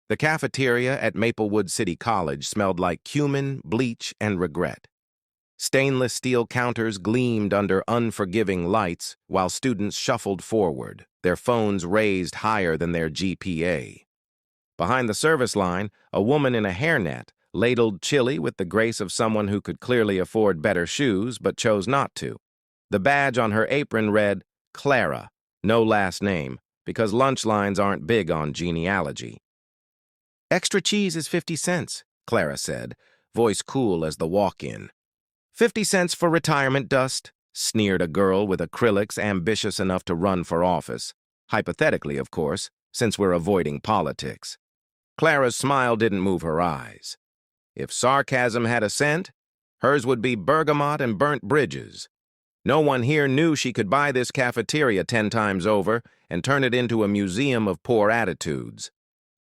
The cafeteria at Maplewood City College smelled like cumin, bleach, and regret. Stainless steel counters gleamed under unforgiving lights while students shuffled forward, their phones raised higher than their GPA. Behind the service line, a woman in a hairnet ladled chili with the grace of someone who could clearly afford better shoes but chose not to. The badge on her apron read, Clara, no last name, because lunch lines aren't big on genealogy. "Extra cheese is 50 cents, Clara said, voice cool as the walk-in. 50 cents for retirement dust, sneered a girl with acrylics ambitious enough to run for office. Hypothetically, of course, since we're avoiding politics. Clara's smile didn't move her eyes. If sarcasm had a scent, hers would be bergamot and burnt bridges. No one here knew she could buy this cafeteria 10 times over and turn it into a museum of poor attitudes.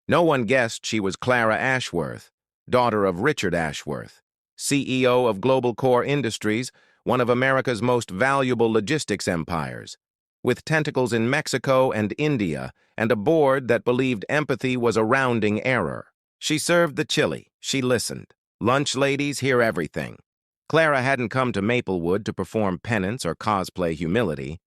No one guessed she was Clara Ashworth, daughter of Richard Ashworth, CEO of Global Core Industries, one of America's most valuable logistics empires, with tentacles in Mexico and India and a board that believed empathy was a rounding error. She served the chili. She listened. Lunch ladies hear everything. Clara hadn't come to Maplewood to perform penance or cosplay humility.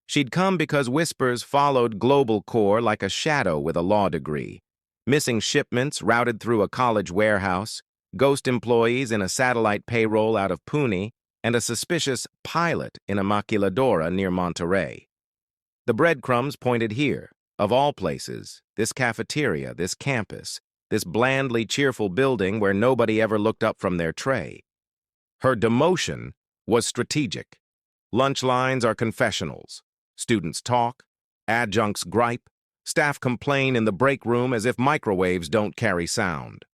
She'd come because whispers followed Global Core like a shadow with a law degree. Missing shipments routed through a college warehouse, ghost employees in a satellite payroll out of Pune, and a suspicious pilot in a maquiladora near Monterey. The breadcrumbs pointed here, of all places, this cafeteria, this campus, this blandly cheerful building where nobody ever looked up from their tray. Her demotion was strategic. Lunch lines are confessionals. Students talk, adjuncts gripe, staff complain in the break room as if microwaves don't carry sound.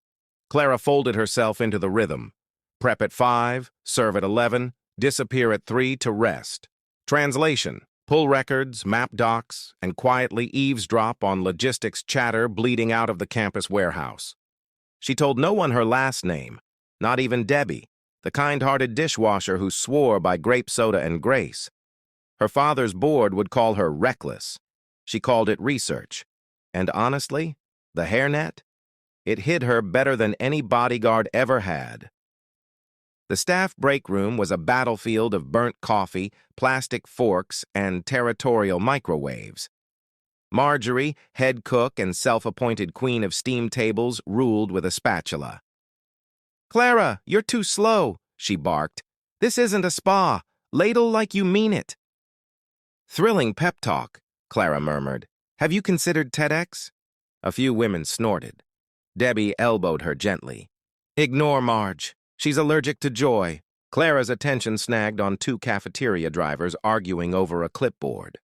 Clara folded herself into the rhythm. Prep at 5, serve at 11, disappear at 3 to rest. Translation: pull records, map docs, and quietly eavesdrop on logistics chatter bleeding out of the campus warehouse. She told no one her last name, not even Debbie, the kind-hearted dishwasher who swore by grape soda and grace. Her father's board would call her reckless. She called it research. And honestly, the hairnet? It hid her better than any bodyguard ever had. The staff break room was a battlefield of burnt coffee, plastic forks, and territorial microwaves. Marjorie, head cook and self-appointed queen of steam tables, ruled with a spatula. "Clara, you're too slow," she barked. "This isn't a spa. Ladle like you mean it." "Thrilling pep talk," Clara murmured. "Have you considered TEDx?" A few women snorted. Debbie elbowed her gently. "Ignore Marge. She's allergic to joy." Clara's attention snagged on 2 cafeteria drivers arguing over a clipboard.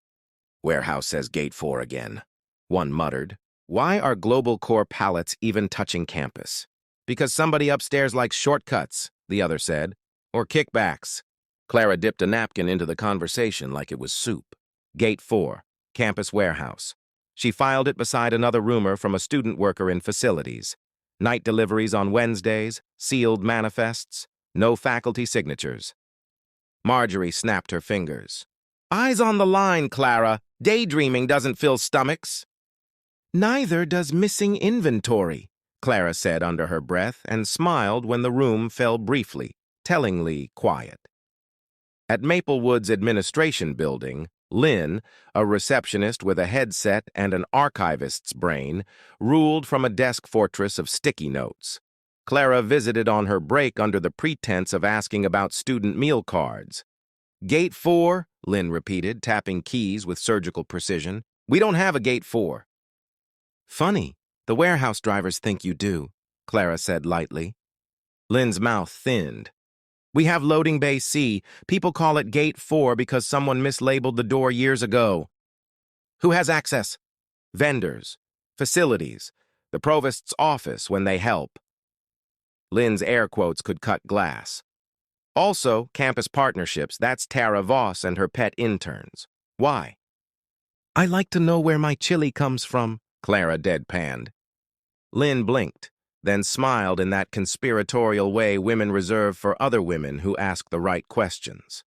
"Warehouse says gate 4 again," one muttered. "Why are Global Core pallets even touching campus?" "Because somebody upstairs likes shortcuts," the other said. "Or kickbacks." Clara dipped a napkin into the conversation like it was soup. Gate 4, campus warehouse. She filed it beside another rumor from a student worker in facilities. Night deliveries on Wednesdays, sealed manifests, no faculty signatures. Marjorie snapped her fingers. "Eyes on the line, Clara. Daydreaming doesn't fill stomachs." "Neither does missing inventory," Clara said under her breath and smiled when the room fell briefly, tellingly quiet. At Maplewood's administration building, Lynn, a receptionist with a headset and an archivist's brain, ruled from a desk fortress of sticky notes. Clara visited on her break under the pretense of asking about student meal cards. "Gate 4, Lynn repeated, tapping keys with surgical precision. "We don't have a gate 4. "Funny, the warehouse drivers think you do," Clara said lightly. Lynn's mouth thinned. "We have loading bay C. People call it gate 4 because someone mislabeled the door years ago." "Who has access?" "Vendors, facilities, the provost's office when they help." Lynn's air quotes could cut glass. "Also, campus partnerships, that's Tara Voss and her pet interns." "Why?" "I like to know where my chili comes from," Clara deadpanned. Lynn blinked, then smiled in that conspiratorial way women reserve for other women who ask the right questions.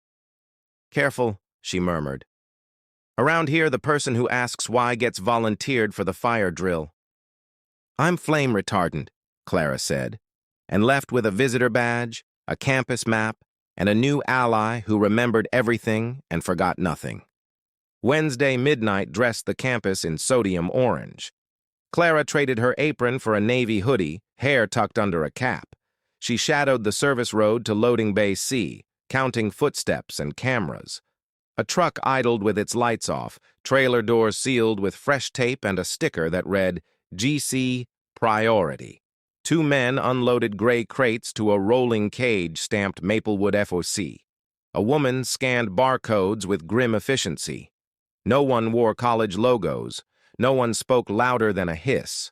"Careful," she murmured. "Around here, the person who asks why gets volunteered for the fire drill." I'm flame retardant, Clara said, and left with a visitor badge, a campus map, and a new ally who remembered everything and forgot nothing. Wednesday midnight dressed the campus in sodium orange. Clara traded her apron for a navy hoodie, hair tucked under a cap. She shadowed the service road to loading bay C, counting footsteps and cameras. A truck idled with its lights off, trailer doors sealed with fresh tape and a sticker that read, GC Priority. Two men unloaded gray crates to a rolling cage stamped Maplewood FOC. A woman scanned barcodes with grim efficiency. No one wore college logos. No one spoke louder than a hiss.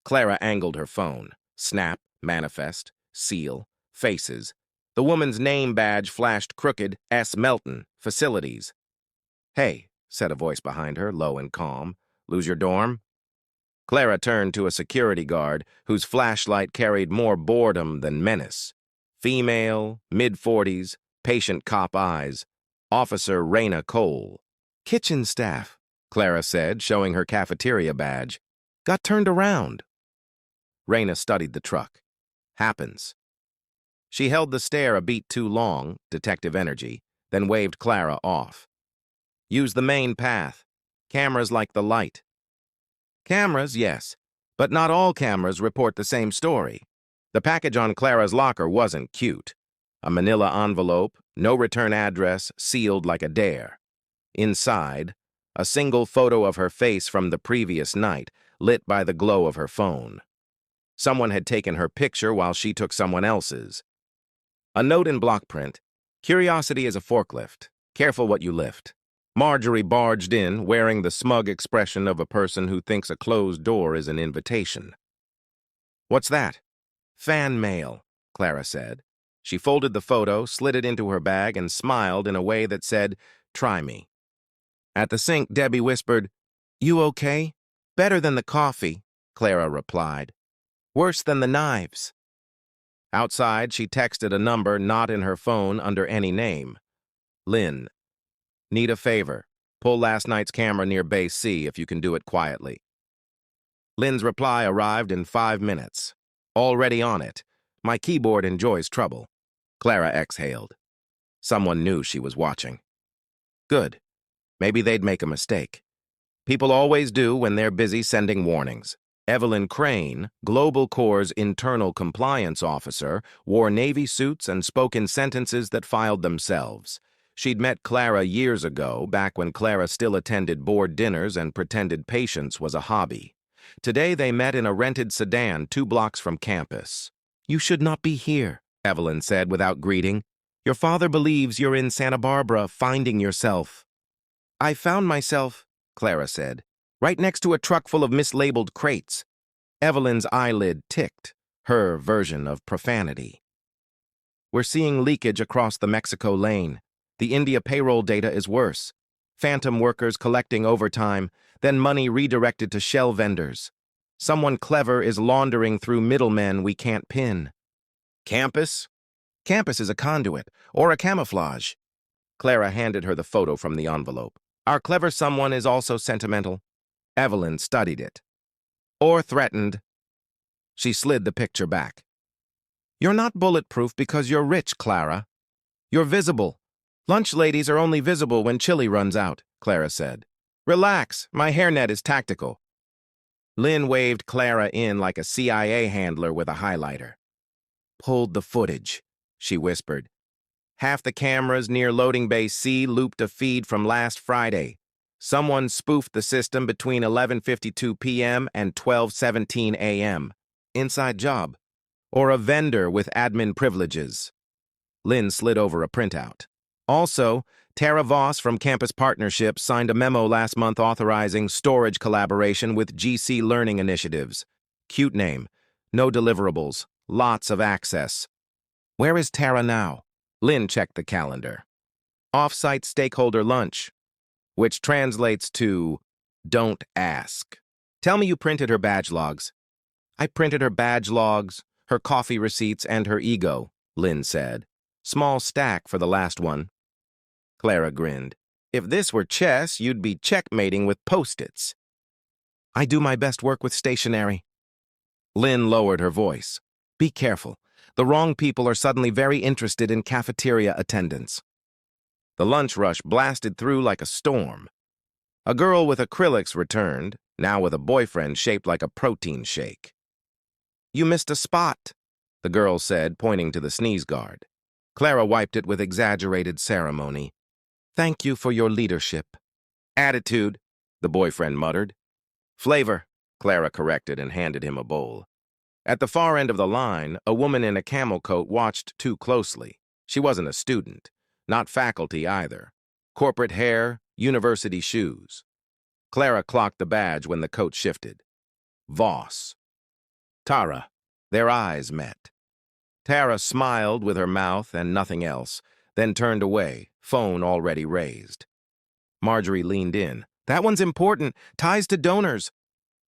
Clara angled her phone. Snap, manifest, seal, faces. The woman's name badge flashed crooked, S. Melton, facilities. Hey, said a voice behind her, low and calm. Lose your dorm? Clara turned to a security guard whose flashlight carried more boredom than menace. Female, mid-40s, patient cop eyes. Officer Raina Cole. Kitchen staff, Clara said, showing her cafeteria badge. Got turned around. Raina studied the truck. Happens. She held the stare a beat too long, detective energy, then waved Clara off. Use the main path. Cameras like the light. Cameras, yes, but not all cameras report the same story. The package on Clara's locker wasn't cute. A manila envelope, no return address, sealed like a dare. Inside, a single photo of her face from the previous night, lit by the glow of her phone. Someone had taken her picture while she took someone else's. A note in block print. Curiosity is a forklift. Careful what you lift. Marjorie barged in, wearing the smug expression of a person who thinks a closed door is an invitation. What's that? Fan mail, Clara said. She folded the photo, slid it into her bag, and smiled in a way that said, try me. At the sink, Debbie whispered, You okay? Better than the coffee, Clara replied. Worse than the knives. Outside, she texted a number not in her phone under any name. Lynn. Need a favor. Pull last night's camera near base C if you can do it quietly. Lynn's reply arrived in 5 minutes. Already on it. My keyboard enjoys trouble. Clara exhaled. Someone knew she was watching. Good. Maybe they'd make a mistake. People always do when they're busy sending warnings. Evelyn Crane, Global Corps' internal compliance officer, wore navy suits and spoke in sentences that filed themselves. She'd met Clara years ago, back when Clara still attended board dinners and pretended patience was a hobby. Today they met in a rented sedan 2 blocks from campus. You should not be here, Evelyn said without greeting. Your father believes you're in Santa Barbara finding yourself. I found myself, Clara said, right next to a truck full of mislabeled crates. Evelyn's eyelid ticked, her version of profanity. We're seeing leakage across the Mexico lane. The India payroll data is worse. Phantom workers collecting overtime, then money redirected to shell vendors. Someone clever is laundering through middlemen we can't pin. Campus? Campus is a conduit, or a camouflage. Clara handed her the photo from the envelope. Our clever someone is also sentimental. Evelyn studied it. Or threatened. She slid the picture back. You're not bulletproof because you're rich, Clara. You're visible. Lunch ladies are only visible when chili runs out, Clara said. Relax, my hairnet is tactical. Lynn waved Clara in like a CIA handler with a highlighter. Pulled the footage, she whispered. Half the cameras near loading bay C looped a feed from last Friday. Someone spoofed the system between 11:52 p.m. and 12:17 a.m. Inside job. Or a vendor with admin privileges. Lynn slid over a printout. Also, Tara Voss from Campus Partnerships signed a memo last month authorizing storage collaboration with GC Learning Initiatives. Cute name. No deliverables. Lots of access. Where is Tara now? Lynn checked the calendar. Off-site stakeholder lunch, which translates to, don't ask. Tell me you printed her badge logs. I printed her badge logs, her coffee receipts, and her ego, Lynn said. Small stack for the last one. Clara grinned. If this were chess, you'd be checkmating with Post-its. I do my best work with stationery. Lynn lowered her voice. Be careful. The wrong people are suddenly very interested in cafeteria attendance. The lunch rush blasted through like a storm. A girl with acrylics returned, now with a boyfriend shaped like a protein shake. You missed a spot, the girl said, pointing to the sneeze guard. Clara wiped it with exaggerated ceremony. Thank you for your leadership. Attitude, the boyfriend muttered. Flavor, Clara corrected and handed him a bowl. At the far end of the line, a woman in a camel coat watched too closely. She wasn't a student, not faculty either. Corporate hair, university shoes. Clara clocked the badge when the coat shifted. Voss. Tara. Their eyes met. Tara smiled with her mouth and nothing else, then turned away, phone already raised. Marjorie leaned in. That one's important. Ties to donors.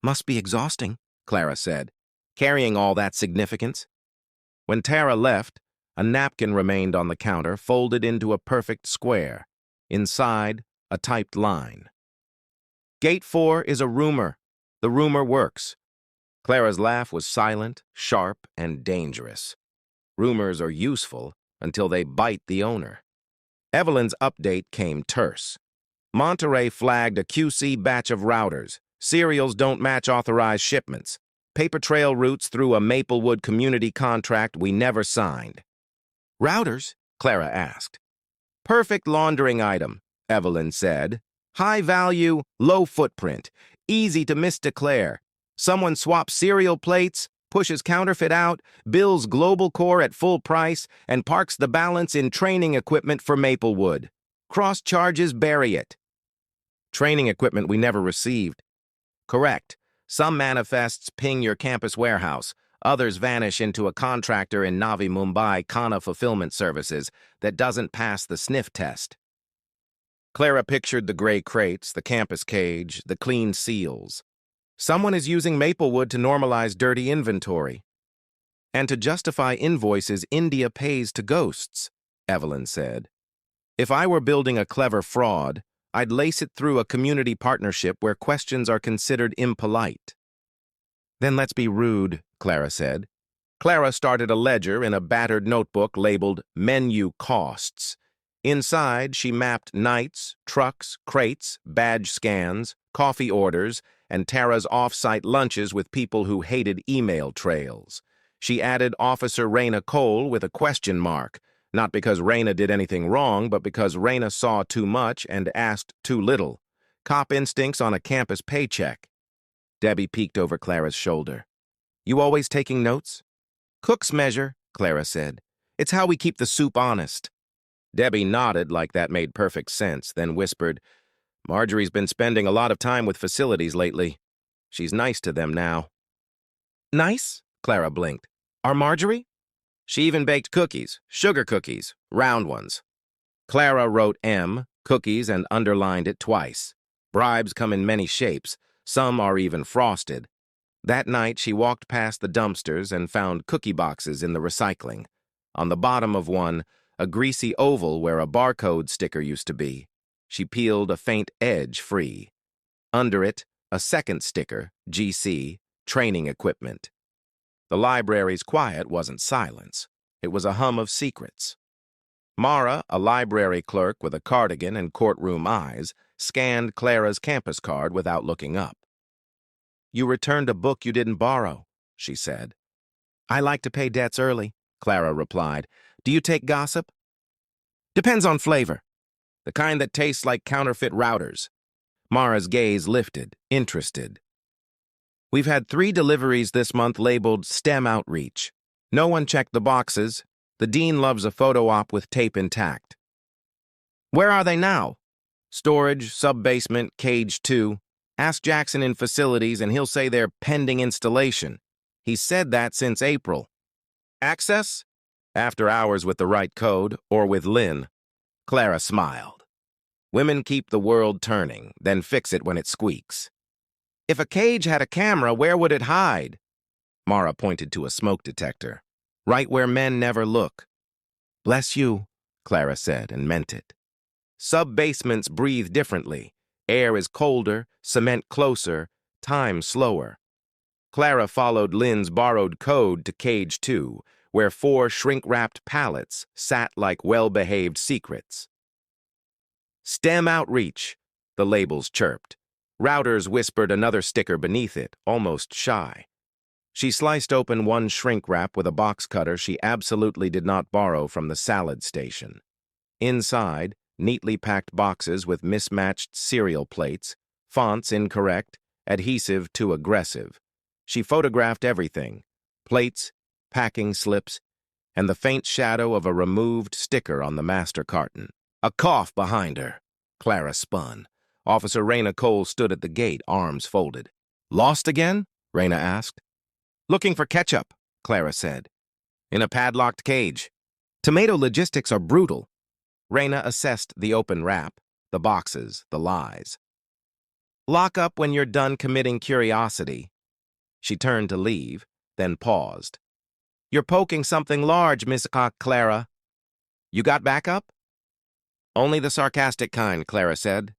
Must be exhausting, Clara said, carrying all that significance. When Tara left, a napkin remained on the counter, folded into a perfect square. Inside, a typed line. Gate 4 is a rumor. The rumor works. Clara's laugh was silent, sharp, and dangerous. Rumors are useful until they bite the owner. Evelyn's update came terse. Monterey flagged a QC batch of routers. Cereals don't match authorized shipments. Paper trail routes through a Maplewood community contract we never signed. Routers? Clara asked. Perfect laundering item, Evelyn said. High value, low footprint, easy to misdeclare. Someone swaps cereal plates, pushes counterfeit out, bills Global Core at full price, and parks the balance in training equipment for Maplewood. Cross charges bury it. Training equipment we never received. Correct. Some manifests ping your campus warehouse. Others vanish into a contractor in Navi Mumbai Khana Fulfillment Services that doesn't pass the sniff test. Clara pictured the gray crates, the campus cage, the clean seals. Someone is using Maplewood to normalize dirty inventory. And to justify invoices India pays to ghosts, Evelyn said. If I were building a clever fraud, I'd lace it through a community partnership where questions are considered impolite. Then let's be rude, Clara said. Clara started a ledger in a battered notebook labeled Menu Costs. Inside, she mapped nights, trucks, crates, badge scans, coffee orders, and Tara's off-site lunches with people who hated email trails. She added Officer Raina Cole with a question mark, not because Raina did anything wrong, but because Raina saw too much and asked too little. Cop instincts on a campus paycheck. Debbie peeked over Clara's shoulder. You always taking notes? Cook's measure, Clara said. It's how we keep the soup honest. Debbie nodded like that made perfect sense, then whispered, Marjorie's been spending a lot of time with facilities lately. She's nice to them now. Nice? Clara blinked. Our Marjorie? She even baked cookies, sugar cookies, round ones. Clara wrote M, cookies, and underlined it twice. Bribes come in many shapes. Some are even frosted. That night, she walked past the dumpsters and found cookie boxes in the recycling. On the bottom of one, a greasy oval where a barcode sticker used to be. She peeled a faint edge free. Under it, a second sticker, GC, training equipment. The library's quiet wasn't silence. It was a hum of secrets. Mara, a library clerk with a cardigan and courtroom eyes, scanned Clara's campus card without looking up. You returned a book you didn't borrow, she said. I like to pay debts early, Clara replied. Do you take gossip? Depends on flavor. The kind that tastes like counterfeit routers. Mara's gaze lifted, interested. We've had 3 deliveries this month labeled STEM Outreach. No one checked the boxes. The dean loves a photo op with tape intact. Where are they now? Storage, sub-basement, cage 2. Ask Jackson in facilities and he'll say they're pending installation. He's said that since April. Access? After hours with the right code, or with Lynn. Clara smiled. Women keep the world turning, then fix it when it squeaks. If a cage had a camera, where would it hide? Mara pointed to a smoke detector. Right where men never look. Bless you, Clara said, and meant it. Sub-basements breathe differently. Air is colder, cement closer, time slower. Clara followed Lynn's borrowed code to Cage 2, where 4 shrink-wrapped pallets sat like well-behaved secrets. STEM outreach, the labels chirped. Routers whispered another sticker beneath it, almost shy. She sliced open one shrink wrap with a box cutter she absolutely did not borrow from the salad station. Inside, neatly packed boxes with mismatched cereal plates, fonts incorrect, adhesive too aggressive. She photographed everything: plates, packing slips, and the faint shadow of a removed sticker on the master carton. A cough behind her. Clara spun. Officer Raina Cole stood at the gate, arms folded. "Lost again?" Raina asked. "Looking for ketchup," Clara said. "In a padlocked cage. Tomato logistics are brutal." Raina assessed the open wrap, the boxes, the lies. "Lock up when you're done committing curiosity." She turned to leave, then paused. "You're poking something large, Miss Clara." "You got backup?" "Only the sarcastic kind," Clara said.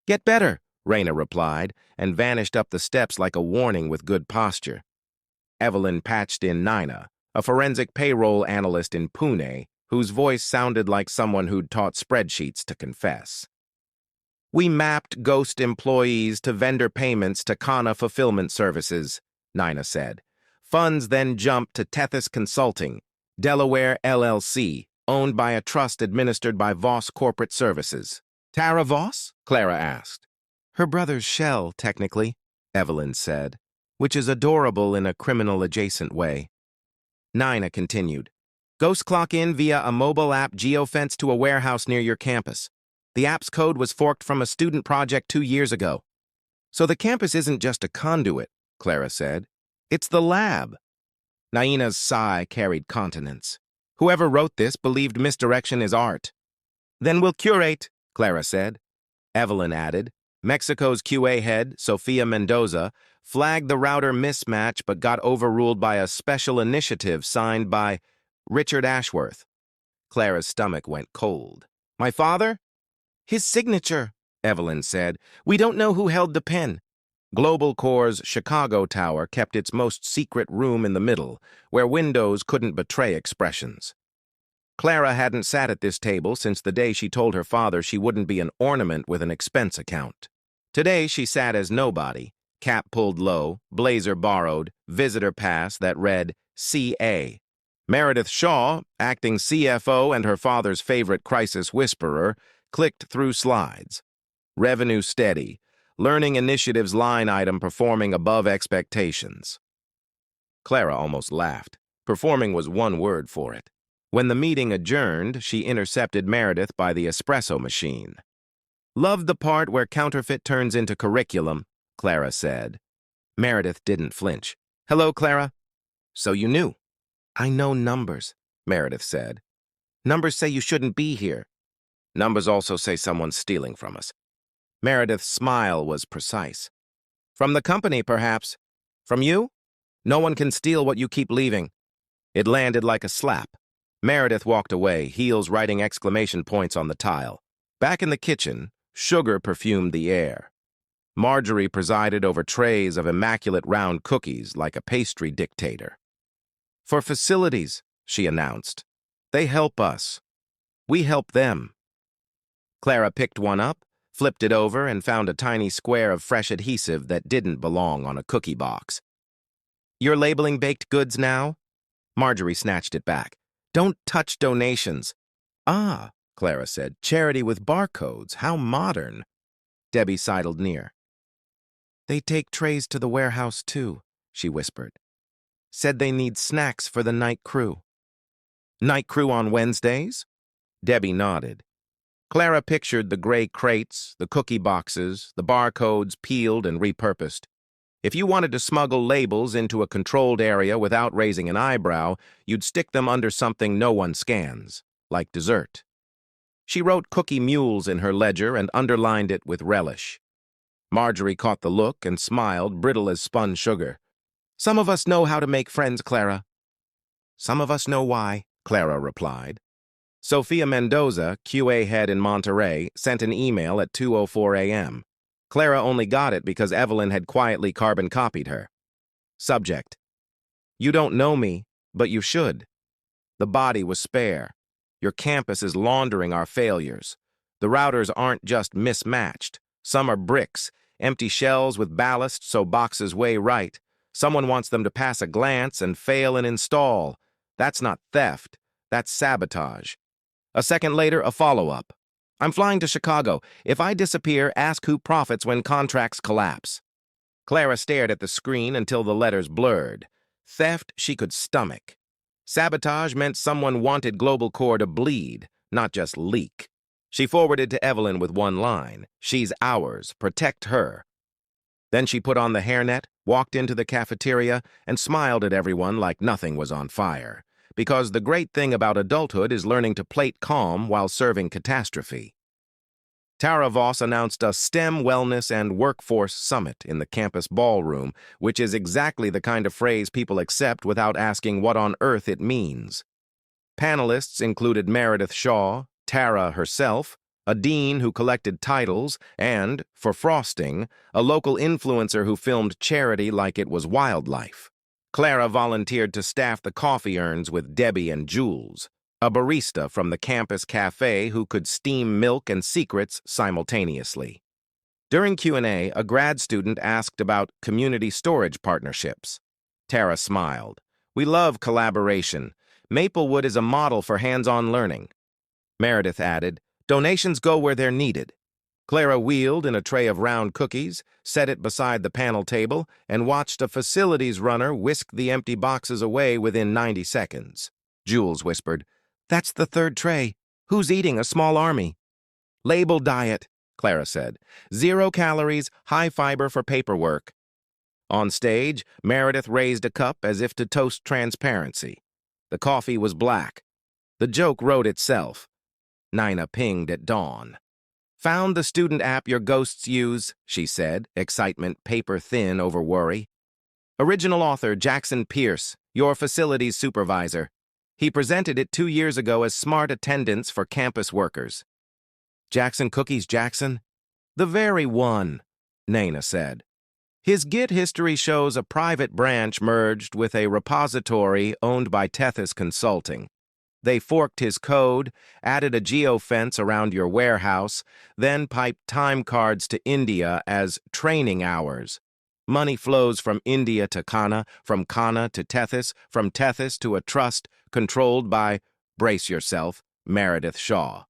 "Get better," Raina replied, and vanished up the steps like a warning with good posture. Evelyn patched in Nina, a forensic payroll analyst in Pune, whose voice sounded like someone who'd taught spreadsheets to confess. "We mapped ghost employees to vendor payments to Kana Fulfillment Services," Nina said. "Funds then jumped to Tethys Consulting, Delaware LLC, owned by a trust administered by Voss Corporate Services." "Tara Voss?" Clara asked. "Her brother's shell, technically," Evelyn said, "which is adorable in a criminal-adjacent way." Nina continued. "Ghosts clock in via a mobile app geofence to a warehouse near your campus. The app's code was forked from a student project 2 years ago. So the campus isn't just a conduit," Clara said. "It's the lab." Naina's sigh carried continence. "Whoever wrote this believed misdirection is art." "Then we'll curate," Clara said. Evelyn added. Mexico's QA head, Sofia Mendoza, flagged the router mismatch but got overruled by a special initiative signed by Richard Ashworth. Clara's stomach went cold. "My father?" "His signature," Evelyn said. "We don't know who held the pen." Global Core's Chicago Tower kept its most secret room in the middle, where windows couldn't betray expressions. Clara hadn't sat at this table since the day she told her father she wouldn't be an ornament with an expense account. Today she sat as nobody, cap pulled low, blazer borrowed, visitor pass that read CA. Meredith Shaw, acting CFO and her father's favorite crisis whisperer, clicked through slides. Revenue steady. Learning initiatives line item performing above expectations. Clara almost laughed. Performing was one word for it. When the meeting adjourned, she intercepted Meredith by the espresso machine. "Loved the part where counterfeit turns into curriculum," Clara said. Meredith didn't flinch. "Hello, Clara." "So you knew." "I know numbers," Meredith said. "Numbers say you shouldn't be here." "Numbers also say someone's stealing from us." Meredith's smile was precise. "From the company, perhaps. From you? No one can steal what you keep leaving." It landed like a slap. Meredith walked away, heels writing exclamation points on the tile. Back in the kitchen, sugar perfumed the air. Marjorie presided over trays of immaculate round cookies like a pastry dictator. "For facilities," she announced. "They help us. We help them." Clara picked one up, flipped it over, and found a tiny square of fresh adhesive that didn't belong on a cookie box. "You're labeling baked goods now?" Marjorie snatched it back. "Don't touch donations." "Ah," Clara said, "charity with barcodes. How modern." Debbie sidled near. "They take trays to the warehouse, too," she whispered. "Said they need snacks for the night crew." "Night crew on Wednesdays?" Debbie nodded. Clara pictured the gray crates, the cookie boxes, the barcodes peeled and repurposed. If you wanted to smuggle labels into a controlled area without raising an eyebrow, you'd stick them under something no one scans, like dessert. She wrote cookie mules in her ledger and underlined it with relish. Marjorie caught the look and smiled, brittle as spun sugar. "Some of us know how to make friends, Clara." "Some of us know why," Clara replied. Sofia Mendoza, QA head in Monterey, sent an email at 2:04 a.m. Clara only got it because Evelyn had quietly carbon copied her. Subject: You don't know me, but you should. The body was spare. Your campus is laundering our failures. The routers aren't just mismatched. Some are bricks, empty shells with ballast so boxes weigh right. Someone wants them to pass a glance and fail and install. That's not theft. That's sabotage. A second later, a follow-up. I'm flying to Chicago. If I disappear, ask who profits when contracts collapse. Clara stared at the screen until the letters blurred. Theft she could stomach. Sabotage meant someone wanted Global Core to bleed, not just leak. She forwarded to Evelyn with one line: She's ours. Protect her. Then she put on the hairnet, walked into the cafeteria, and smiled at everyone like nothing was on fire. Because the great thing about adulthood is learning to plate calm while serving catastrophe. Tara Voss announced a STEM Wellness and Workforce Summit in the campus ballroom, which is exactly the kind of phrase people accept without asking what on earth it means. Panelists included Meredith Shaw, Tara herself, a dean who collected titles, and, for frosting, a local influencer who filmed charity like it was wildlife. Clara volunteered to staff the coffee urns with Debbie and Jules, a barista from the campus cafe who could steam milk and secrets simultaneously. During Q&A, a grad student asked about community storage partnerships. Tara smiled. We love collaboration. Maplewood is a model for hands-on learning. Meredith added, donations go where they're needed. Clara wheeled in a tray of round cookies, set it beside the panel table, and watched a facilities runner whisk the empty boxes away within 90 seconds. Jules whispered, That's the third tray. Who's eating a small army? Label diet, Clara said. 0 calories, high fiber for paperwork. On stage, Meredith raised a cup as if to toast transparency. The coffee was black. The joke wrote itself. Nina pinged at dawn. Found the student app your ghosts use, she said, excitement paper-thin over worry. Original author Jackson Pierce, your facilities supervisor. He presented it 2 years ago as smart attendance for campus workers. Jackson Cookies Jackson? The very one, Nina said. His Git history shows a private branch merged with a repository owned by Tethys Consulting. They forked his code, added a geofence around your warehouse, then piped time cards to India as training hours. Money flows from India to Kana, from Kana to Tethys, from Tethys to a trust controlled by, brace yourself, Meredith Shaw.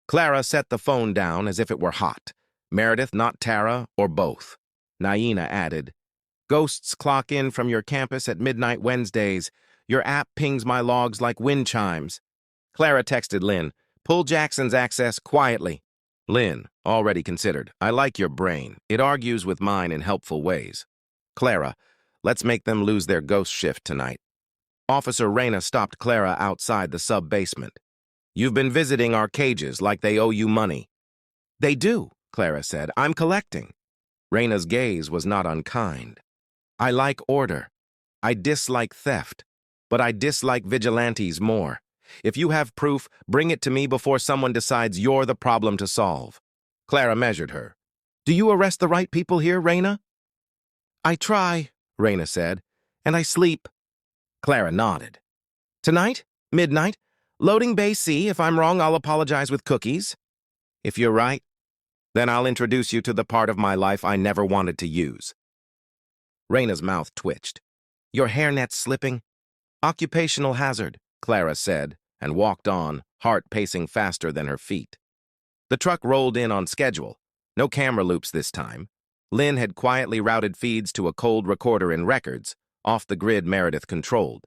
Clara set the phone down as if it were hot. Meredith, not Tara, or both. Naina added, Ghosts clock in from your campus at midnight Wednesdays. Your app pings my logs like wind chimes. Clara texted Lynn, Pull Jackson's access quietly. Lynn, already considered. I like your brain. It argues with mine in helpful ways. Clara, let's make them lose their ghost shift tonight. Officer Reyna stopped Clara outside the sub-basement. You've been visiting our cages like they owe you money. They do, Clara said. I'm collecting. Reyna's gaze was not unkind. I like order. I dislike theft. But I dislike vigilantes more. If you have proof, bring it to me before someone decides you're the problem to solve. Clara measured her. Do you arrest the right people here, Reyna? I try, Reyna said, and I sleep. Clara nodded. Tonight? Midnight? Loading Bay C. If I'm wrong, I'll apologize with cookies. If you're right, then I'll introduce you to the part of my life I never wanted to use. Reyna's mouth twitched. Your hairnet's slipping? Occupational hazard, Clara said, and walked on, heart pacing faster than her feet. The truck rolled in on schedule. No camera loops this time. Lynn had quietly routed feeds to a cold recorder in records, off the grid Meredith controlled.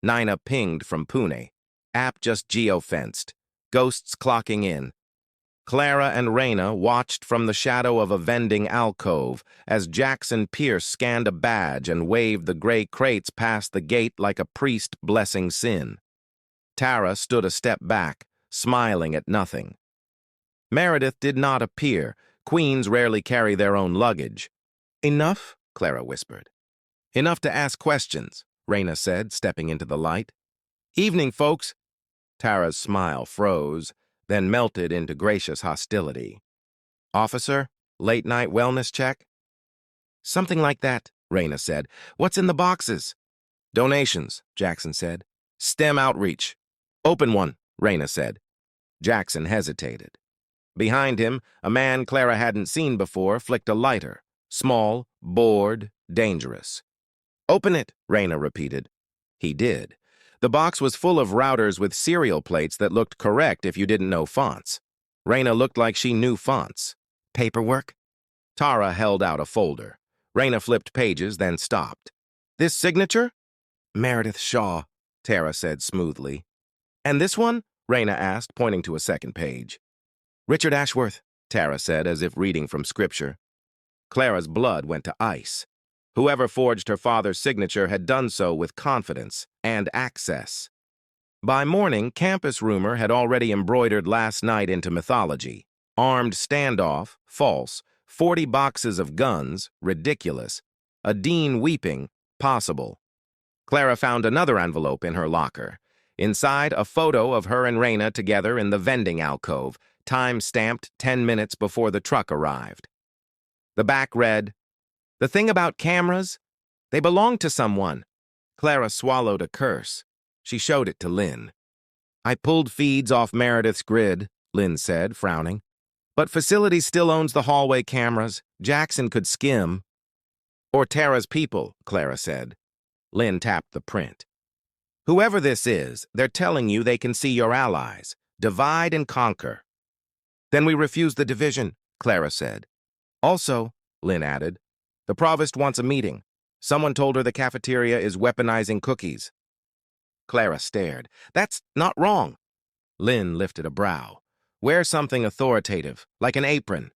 Nina pinged from Pune. App just geofenced. Ghosts clocking in. Clara and Reyna watched from the shadow of a vending alcove as Jackson Pierce scanned a badge and waved the gray crates past the gate like a priest blessing sin. Tara stood a step back, smiling at nothing. Meredith did not appear. Queens rarely carry their own luggage. Enough? Clara whispered. Enough to ask questions, Reyna said, stepping into the light. Evening, folks. Tara's smile froze, then melted into gracious hostility. Officer, late-night wellness check? Something like that, Raina said. What's in the boxes? Donations, Jackson said. STEM outreach. Open one, Raina said. Jackson hesitated. Behind him, a man Clara hadn't seen before flicked a lighter. Small, bored, dangerous. Open it, Raina repeated. He did. The box was full of routers with serial plates that looked correct if you didn't know fonts. Raina looked like she knew fonts. Paperwork? Tara held out a folder. Raina flipped pages, then stopped. This signature? Meredith Shaw, Tara said smoothly. And this one? Raina asked, pointing to a second page. Richard Ashworth, Tara said, as if reading from scripture. Clara's blood went to ice. Whoever forged her father's signature had done so with confidence and access. By morning, campus rumor had already embroidered last night into mythology. Armed standoff, false. 40 boxes of guns, ridiculous. A dean weeping, possible. Clara found another envelope in her locker. Inside, a photo of her and Raina together in the vending alcove, time-stamped 10 minutes before the truck arrived. The back read, "The thing about cameras, they belong to someone." Clara swallowed a curse. She showed it to Lynn. I pulled feeds off Meredith's grid, Lynn said, frowning. But Facilities still owns the hallway cameras. Jackson could skim. Or Tara's people, Clara said. Lynn tapped the print. Whoever this is, they're telling you they can see your allies. Divide and conquer. Then we refuse the division, Clara said. Also, Lynn added, the provost wants a meeting. Someone told her the cafeteria is weaponizing cookies. Clara stared. That's not wrong. Lynn lifted a brow. Wear something authoritative, like an apron.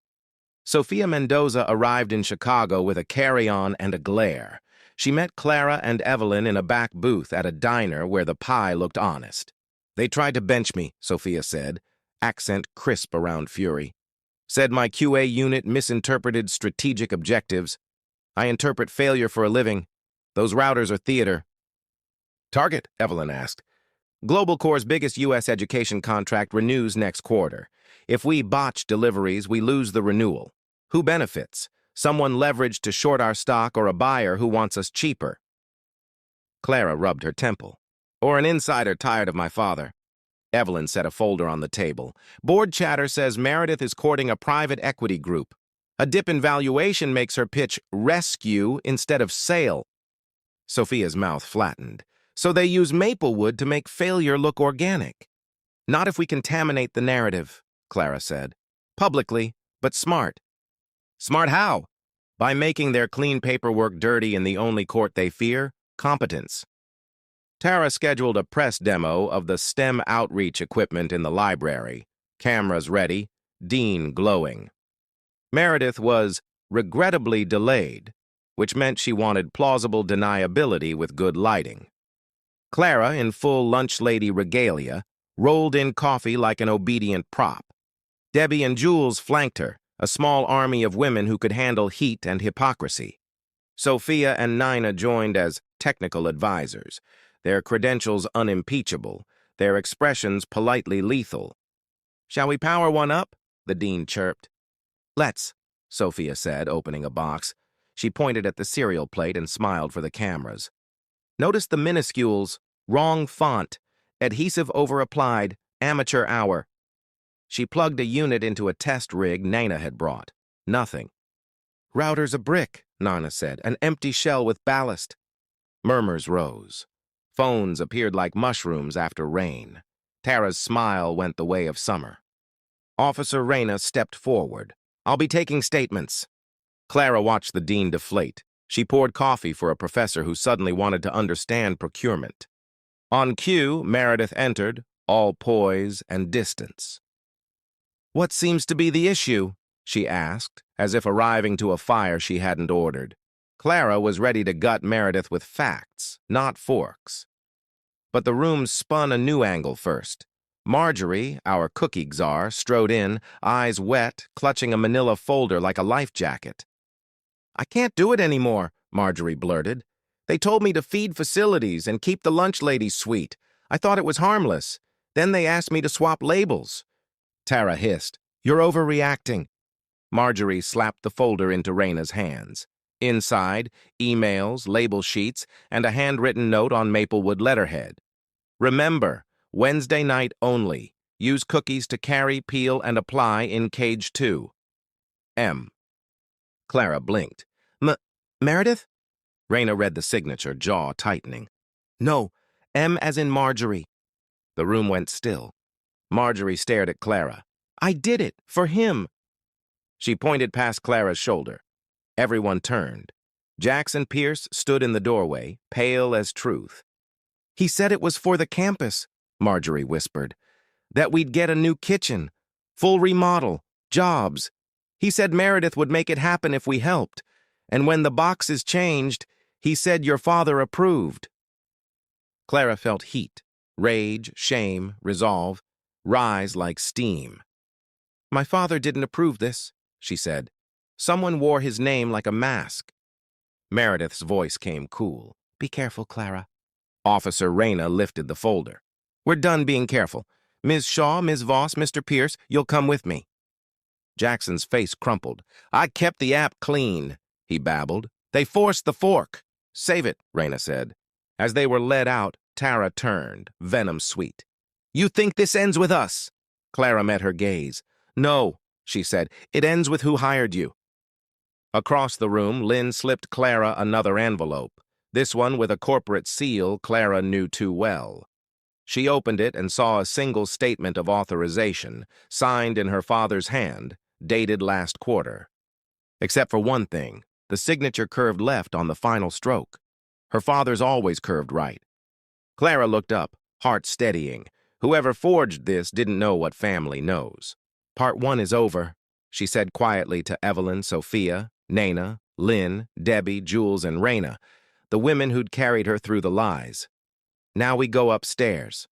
Sophia Mendoza arrived in Chicago with a carry-on and a glare. She met Clara and Evelyn in a back booth at a diner where the pie looked honest. They tried to bench me, Sophia said, accent crisp around fury. Said my QA unit misinterpreted strategic objectives. I interpret failure for a living. Those routers are theater. Target, Evelyn asked. Global Corps' biggest U.S. education contract renews next quarter. If we botch deliveries, we lose the renewal. Who benefits? Someone leveraged to short our stock or a buyer who wants us cheaper? Clara rubbed her temple. Or an insider tired of my father. Evelyn set a folder on the table. Board chatter says Meredith is courting a private equity group. A dip in valuation makes her pitch rescue instead of sale. Sophia's mouth flattened. So they use Maplewood to make failure look organic. Not if we contaminate the narrative, Clara said. Publicly, but smart. Smart how? By making their clean paperwork dirty in the only court they fear, competence. Tara scheduled a press demo of the STEM outreach equipment in the library. Cameras ready, Dean glowing. Meredith was regrettably delayed, which meant she wanted plausible deniability with good lighting. Clara, in full lunch lady regalia, rolled in coffee like an obedient prop. Debbie and Jules flanked her, a small army of women who could handle heat and hypocrisy. Sophia and Nina joined as technical advisors, their credentials unimpeachable, their expressions politely lethal. Shall we power one up? The dean chirped. Let's, Sophia said, opening a box. She pointed at the cereal plate and smiled for the cameras. Notice the minuscules, wrong font, adhesive over-applied, amateur hour. She plugged a unit into a test rig Nina had brought. Nothing. Router's a brick, Nana said, an empty shell with ballast. Murmurs rose. Phones appeared like mushrooms after rain. Tara's smile went the way of summer. Officer Raina stepped forward. I'll be taking statements. Clara watched the dean deflate. She poured coffee for a professor who suddenly wanted to understand procurement. On cue, Meredith entered, all poise and distance. What seems to be the issue? She asked, as if arriving to a fire she hadn't ordered. Clara was ready to gut Meredith with facts, not forks. But the room spun a new angle first. Marjorie, our cookie czar, strode in, eyes wet, clutching a manila folder like a life jacket. I can't do it anymore, Marjorie blurted. They told me to feed Facilities and keep the lunch ladies sweet. I thought it was harmless. Then they asked me to swap labels. Tara hissed. You're overreacting. Marjorie slapped the folder into Raina's hands. Inside, emails, label sheets, and a handwritten note on maplewood letterhead. Remember, Wednesday night only. Use cookies to carry, peel, and apply in cage 2. M. Clara blinked. Meredith? Raina read the signature, jaw tightening. No, M as in Marjorie. The room went still. Marjorie stared at Clara. I did it, for him. She pointed past Clara's shoulder. Everyone turned. Jackson Pierce stood in the doorway, pale as truth. He said it was for the campus, Marjorie whispered. That we'd get a new kitchen, full remodel, jobs. He said Meredith would make it happen if we helped. And when the boxes changed, he said your father approved. Clara felt heat, rage, shame, resolve, rise like steam. My father didn't approve this, she said. Someone wore his name like a mask. Meredith's voice came cool. Be careful, Clara. Officer Raina lifted the folder. We're done being careful. Ms. Shaw, Ms. Voss, Mr. Pierce, you'll come with me. Jackson's face crumpled. I kept the app clean, he babbled. They forced the fork. Save it, Raina said. As they were led out, Tara turned, venom sweet. You think this ends with us? Clara met her gaze. No, she said. It ends with who hired you. Across the room, Lynn slipped Clara another envelope. This one with a corporate seal Clara knew too well. She opened it and saw a single statement of authorization, signed in her father's hand, dated last quarter. Except for one thing, the signature curved left on the final stroke. Her father's always curved right. Clara looked up, heart steadying. Whoever forged this didn't know what family knows. Part 1 is over, she said quietly to Evelyn, Sophia, Nana, Lynn, Debbie, Jules, and Raina, the women who'd carried her through the lies. Now we go upstairs.